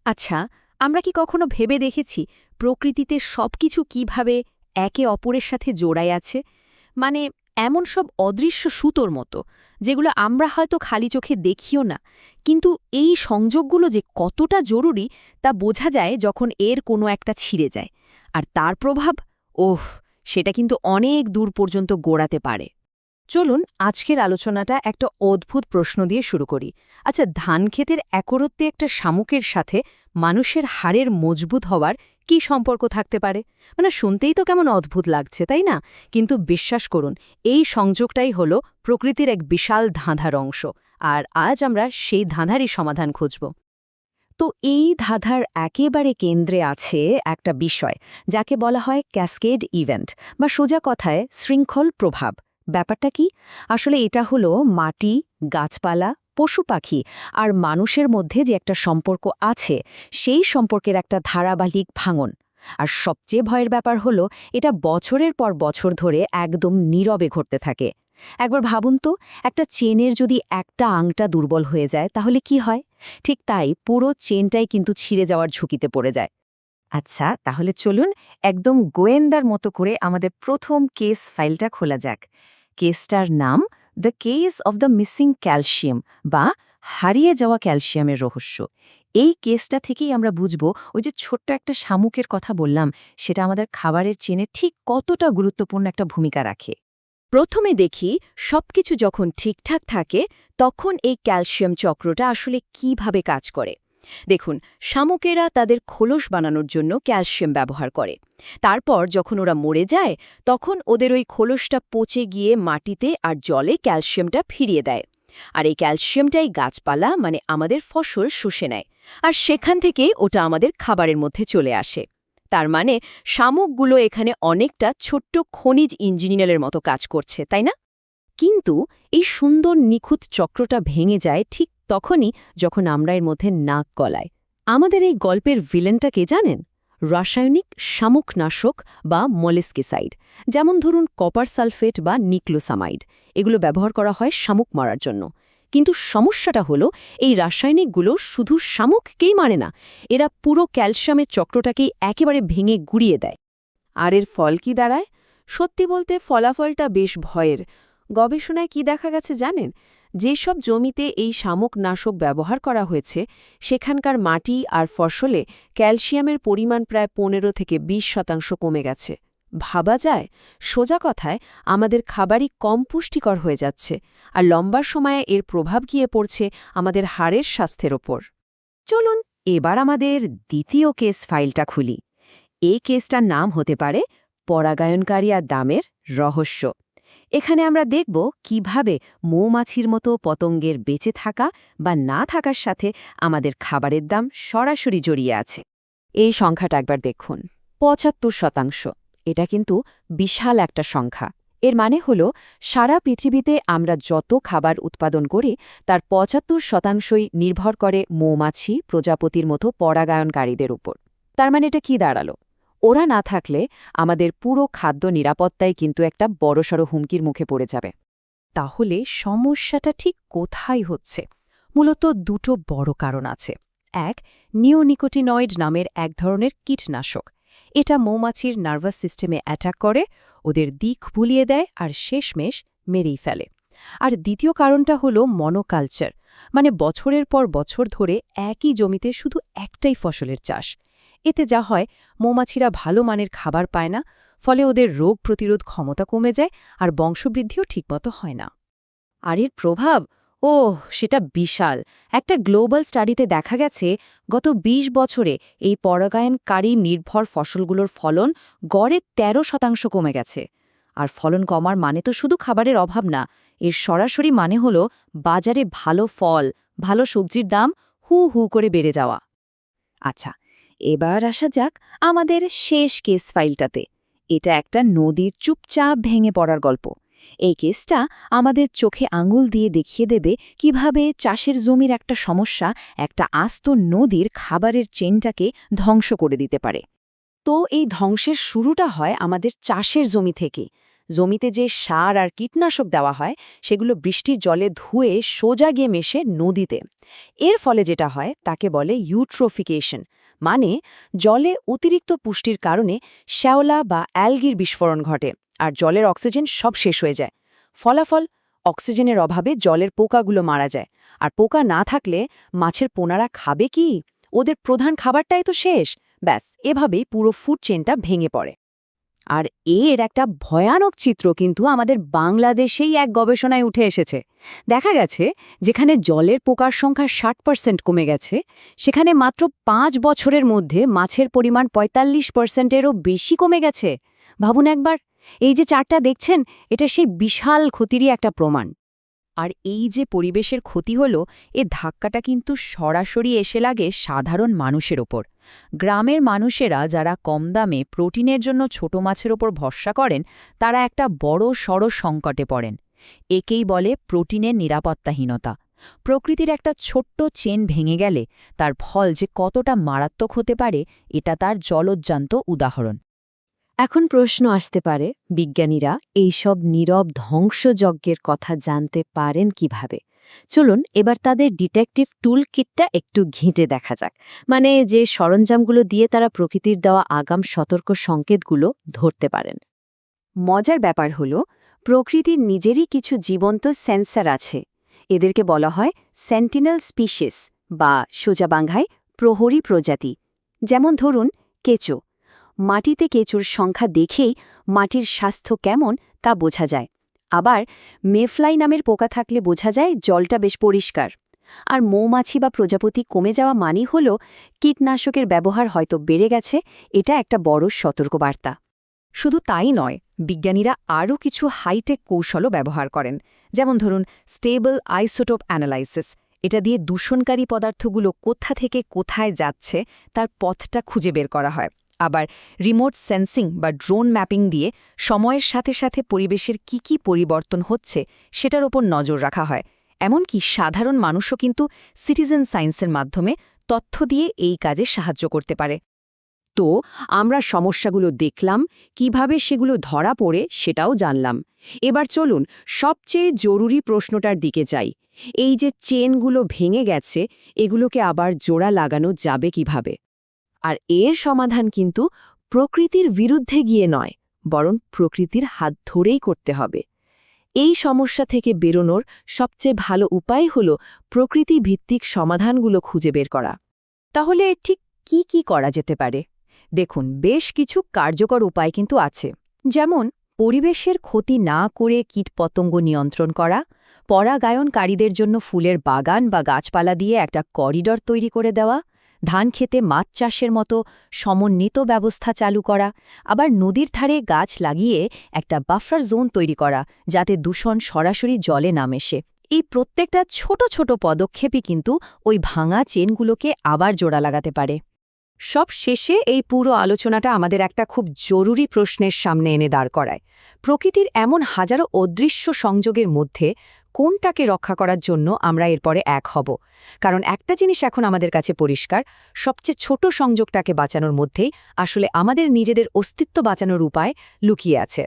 আচ্ছা, আমরা কি কখনো ভেবে দেখেছি প্রকৃতিতে সবকিছু কিভাবে একে অপরের সাথে জোড়ায় আছে? মানে এমন সব অদৃশ্য সুতোর মতো, যেগুলো আমরা হয়তো খালি চোখে দেখিও না, কিন্তু এই সংযোগগুলো যে কতটা জরুরি তা বোঝা যায় যখন এর কোনো একটা ছিঁড়ে যায়। আর তার প্রভাব, ওহ, সেটা কিন্তু অনেক দূর পর্যন্ত গোড়াতে পারে। চলুন আজকের আলোচনাটা একটা অদ্ভুত প্রশ্ন দিয়ে শুরু করি। আচ্ছা, ধানক্ষেতের একরত্বে একটা শামুকের সাথে মানুষের হাড়ের মজবুত হওয়ার কি সম্পর্ক থাকতে পারে? মানে শুনতেই তো কেমন অদ্ভুত লাগছে, তাই না? কিন্তু বিশ্বাস করুন, এই সংযোগটাই হলো প্রকৃতির এক বিশাল ধাঁধার অংশ। আর আজ আমরা সেই ধাঁধারই সমাধান খুঁজব। তো এই ধাঁধার একেবারে কেন্দ্রে আছে একটা বিষয়, যাকে বলা হয় ক্যাসকেড ইভেন্ট, বা সোজা কথায় শৃঙ্খল প্রভাব। ব্যাপারটা কি? আসলে এটা হলো মাটি, গাছপালা, পশু পাখি আর মানুষের মধ্যে যে একটা সম্পর্ক আছে, সেই সম্পর্কের একটা ধারাবাহিক ভাঙন। আর সবচেয়ে ভয়ের ব্যাপার হলো, এটা বছরের পর বছর ধরে একদম নীরবে ঘটতে থাকে। একবার ভাবুন তো, একটা চেনের যদি একটা আংটা দুর্বল হয়ে যায় তাহলে কি হয়? ঠিক তাই, পুরো চেনটাই কিন্তু ছিঁড়ে যাওয়ার ঝুঁকিতে পড়ে যায়। আচ্ছা, তাহলে চলুন একদম গোয়েন্দার মতো করে আমাদের প্রথম কেস ফাইলটা খোলা যাক। কেসটার নাম the case of the missing calcium, বা হারিয়ে যাওয়া ক্যালসিয়ামের রহস্য। এই কেসটা থেকেই আমরা বুঝব ওই যে ছোট্ট একটা শামুকের কথা বললাম, সেটা আমাদের খাবারের চেনে ঠিক কতটা গুরুত্বপূর্ণ একটা ভূমিকা রাখে। প্রথমে দেখি, সবকিছু যখন ঠিকঠাক থাকে তখন এই ক্যালসিয়াম চক্রটা আসলে কিভাবে কাজ করে। দেখুন, শামুকেরা তাদের খোলস বানানোর জন্য ক্যালসিয়াম ব্যবহার করে। তারপর যখন ওরা মরে যায়, তখন ওদের ওই খোলসটা পচে গিয়ে মাটিতে আর জলে ক্যালসিয়ামটা ফিরিয়ে দেয়। আর এই ক্যালসিয়ামটাই গাছপালা, মানে আমাদের ফসল, শুষে নেয়। আর সেখান থেকেই ওটা আমাদের খাবারের মধ্যে চলে আসে। তার মানে শামুকগুলো এখানে অনেকটা ছোট্ট খনিজ ইঞ্জিনিয়ারের মতো কাজ করছে, তাই না? কিন্তু এই সুন্দর নিখুঁত চক্রটা ভেঙে যায় ঠিক তখনই যখন আমরা এর মধ্যে নাক গলাই। আমাদের এই গল্পের ভিলেনটা কে জানেন? রাসায়নিক শামুকনাশক বা মলিস্কিসাইড। যেমন ধরুন কপার সালফেট বা নিক্লোসামাইড। এগুলো ব্যবহার করা হয় শামুক মারার জন্য। কিন্তু সমস্যাটা হলো, এই রাসায়নিকগুলো শুধু শামুককেই মারে না, এরা পুরো ক্যালসিয়ামের চক্রটাকেই একেবারে ভেঙে গুড়িয়ে দেয়। আর এর ফল কি দাঁড়ায়? সত্যি বলতে ফলাফলটা বেশ ভয়ের। গবেষণায় কি দেখা গেছে জানেন? যেসব জমিতে এই শামুকনাশক ব্যবহার করা হয়েছে, সেখানকার মাটি আর ফসলে ক্যালসিয়ামের পরিমাণ প্রায় 15 থেকে 20% কমে গেছে। ভাবা যায়, সোজা কথায় আমাদের খাবারই কম পুষ্টিকর হয়ে যাচ্ছে, আর লম্বা সময়ে এর প্রভাব গিয়ে পড়ছে আমাদের হাড়ের স্বাস্থ্যের ওপর। চলুন এবার আমাদের দ্বিতীয় কেস ফাইলটা খুলি। এই কেসটার নাম হতে পারে পরাগায়নকারী আর দামের রহস্য। এখানে আমরা দেখব কিভাবে মৌমাছির মতো পতঙ্গের বেঁচে থাকা বা না থাকার সাথে আমাদের খাবারের দাম সরাসরি জড়িয়ে আছে। এই সংখ্যাটা একবার দেখুন, ৭৫%। এটা কিন্তু বিশাল একটা সংখ্যা। এর মানে হলো, সারা পৃথিবীতে আমরা যত খাবার উৎপাদন করি তার ৭৫%ই নির্ভর করে মৌমাছি প্রজাপতির মতো পরাগায়নকারীদের উপর। তার মানে এটা কি দাঁড়ালো? ওরা না থাকলে আমাদের পুরো খাদ্য নিরাপত্তায় কিন্তু একটা বড়সড় হুমকির মুখে পড়ে যাবে। তাহলে সমস্যাটা ঠিক কোথায় হচ্ছে? মূলত দুটো বড় কারণ আছে। এক, নিওনিকোটিনয়েড নামের এক ধরনের কীটনাশক। এটা মৌমাছির নার্ভাস সিস্টেমে অ্যাটাক করে, ওদের দিক ভুলিয়ে দেয় আর শেষমেশ মেরেই ফেলে। আর দ্বিতীয় কারণটা হলো মনোকালচার, মানে বছরের পর বছর ধরে একই জমিতে শুধু একটাই ফসলের চাষ। এতে যা হয়, মৌমাছিরা ভালো মানের খাবার পায় না, ফলে ওদের রোগ প্রতিরোধ ক্ষমতা কমে যায় আর বংশবৃদ্ধিও ঠিকমতো হয় না। আর এর প্রভাব, সেটা বিশাল। একটা গ্লোবাল স্টাডিতে দেখা গেছে, গত ২০ বছরে এই পরাগায়নকারী নির্ভর ফসলগুলোর ফলন গড়ে ১৩% কমে গেছে। আর ফলন কমার মানে তো শুধু খাবারের অভাব না, এর সরাসরি মানে হলো বাজারে ভালো ফল, ভালো সবজির দাম হু হু করে বেড়ে যাওয়া। আচ্ছা, এবার আসা যাক আমাদের শেষ কেস ফাইলটাতে। এটা একটা নদীর চুপচাপ ভেঙে পড়ার গল্প। এই কেসটা আমাদের চোখে আঙুল দিয়ে দেখিয়ে দেবে কিভাবে চাষের জমির একটা সমস্যা একটা আস্ত নদীর খাবারের চেনটাকে ধ্বংস করে দিতে পারে। তো এই ধ্বংসের শুরুটা হয় আমাদের চাষের জমি থেকে। জমিতে যে সার আর কীটনাশক দেওয়া হয় সেগুলো বৃষ্টির জলে ধুয়ে সোজা গিয়ে মেশে নদীতে। এর ফলে যেটা হয় তাকে বলে ইউট্রোফিকেশন, মানে জলে অতিরিক্ত পুষ্টির কারণে শ্যাওলা বা অ্যালগির বিস্ফোরণ ঘটে আর জলের অক্সিজেন সব শেষ হয়ে যায়। ফলাফল, অক্সিজেনের অভাবে জলের পোকাগুলো মারা যায়, আর পোকা না থাকলে মাছের পোনারা খাবে কি? ওদের প্রধান খাবারটাই তো শেষ। ব্যাস, এভাবেই পুরো ফুড চেনটা ভেঙে পড়ে। আর এর একটা ভয়ানক চিত্র কিন্তু আমাদের বাংলাদেশেই এক গবেষণায় উঠে এসেছে। দেখা গেছে যেখানে জলের পোকার সংখ্যা 60% কমে গেছে, সেখানে মাত্র 5 বছরের মধ্যে মাছের পরিমাণ 45%-এরও বেশি কমে গেছে। ভাবুন একবার, এই যে চারটা দেখছেন, এটা সেই বিশাল ক্ষতিরই একটা প্রমাণ। আর এই যে পরিবেশের ক্ষতি হলো, এ ধাক্কাটা কিন্তু সরাসরি এসে লাগে সাধারণ মানুষের ওপর। গ্রামের মানুষেরা যারা কম দামে প্রোটিনের জন্য ছোট মাছের ওপর ভরসা করেন, তারা একটা বড় সড় সংকটে পড়েন। একেই বলে প্রোটিনের নিরাপত্তাহীনতা। প্রকৃতির একটা ছোট্ট চেন ভেঙে গেলে তার ফল যে কতটা মারাত্মক হতে পারে, এটা তার জলজ্জান্ত উদাহরণ। এখন প্রশ্ন আসতে পারে, বিজ্ঞানীরা এইসব নীরব ধ্বংসযজ্ঞের কথা জানতে পারেন কিভাবে? চলুন এবার তাদের ডিটেকটিভ টুল কিটটা একটু ঘেঁটে দেখা যাক। মানে যে সরঞ্জামগুলো দিয়ে তারা প্রকৃতির দেওয়া আগাম সতর্ক সংকেতগুলো ধরতে পারেন। মজার ব্যাপার হলো, প্রকৃতির নিজেরই কিছু জীবন্ত সেন্সর আছে। এদেরকে বলা হয় সেন্টিনেল স্পিসিস বা সোজা বাংলায় প্রহরী প্রজাতি। যেমন ধরুন কেঁচো। মাটিতে কেঁচোর সংখ্যা দেখেই মাটির স্বাস্থ্য কেমন তা বোঝা যায়। আবার মেফ্লাই নামের পোকা থাকলে বোঝা যায় জলটা বেশ পরিষ্কার। আর মৌমাছি বা প্রজাপতি কমে যাওয়া মানেই হল কীটনাশকের ব্যবহার হয়তো বেড়ে গেছে, এটা একটা বড় সতর্কবার্তা। শুধু তাই নয়, বিজ্ঞানীরা আরও কিছু হাইটেক কৌশলও ব্যবহার করেন। যেমন ধরুন স্টেবল আইসোটোপ অ্যানালাইসিস। এটা দিয়ে দূষণকারী পদার্থগুলো কোথা থেকে কোথায় যাচ্ছে তার পথটা খুঁজে বের করা হয়। আবার রিমোট সেন্সিং বা ড্রোন ম্যাপিং দিয়ে সময়ের সাথে সাথে পরিবেশের কি পরিবর্তন হচ্ছে সেটার ওপর নজর রাখা হয়। এমনকি সাধারণ মানুষও কিন্তু সিটিজেন সায়েন্সের মাধ্যমে তথ্য দিয়ে এই কাজে সাহায্য করতে পারে। তো আমরা সমস্যাগুলো দেখলাম, কিভাবে সেগুলো ধরা পড়ে সেটাও জানলাম। এবার চলুন সবচেয়ে জরুরি প্রশ্নটার দিকে যাই। এই যে চেনগুলো ভেঙে গেছে, এগুলোকে আবার জোড়া লাগানো যাবে কিভাবে? আর এর সমাধান কিন্তু প্রকৃতির বিরুদ্ধে গিয়ে নয়, বরং প্রকৃতির হাত ধরেই করতে হবে। এই সমস্যা থেকে বেরোনোর সবচেয়ে ভালো উপায় হল প্রকৃতিভিত্তিক সমাধানগুলো খুঁজে বের করা। তাহলে ঠিক কি করা যেতে পারে? দেখুন, বেশ কিছু কার্যকর উপায় কিন্তু আছে। যেমন পরিবেশের ক্ষতি না করে কীটপতঙ্গ নিয়ন্ত্রণ করা, পরাগায়নকারীদের জন্য ফুলের বাগান বা গাছপালা দিয়ে একটা করিডর তৈরি করে দেওয়া, ধান খেতে মাছ চাষের মতো সমন্বিত ব্যবস্থা চালু করা, আবার নদীর ধারে গাছ লাগিয়ে একটা বাফার জোন তৈরি করা যাতে দূষণ সরাসরি জলে না মেশে। এই প্রত্যেকটা ছোট ছোট পদক্ষেপই কিন্তু ওই ভাঙা চেনগুলোকে আবার জোড়া লাগাতে পারে। সব শেষে এই পুরো আলোচনাটা আমাদের একটা খুব জরুরি প্রশ্নের সামনে এনে দাঁড় করায়। প্রকৃতির এমন হাজারো অদৃশ্য সংযোগের মধ্যে কোনটাকে রক্ষা করার জন্য আমরা এরপরে এক হব? কারণ একটা জিনিস এখন আমাদের কাছে পরিষ্কার, সবচেয়ে ছোট সংযোগটাকে বাঁচানোর মধ্যেই আসলে আমাদের নিজেদের অস্তিত্ব বাঁচানোর উপায় লুকিয়ে আছে।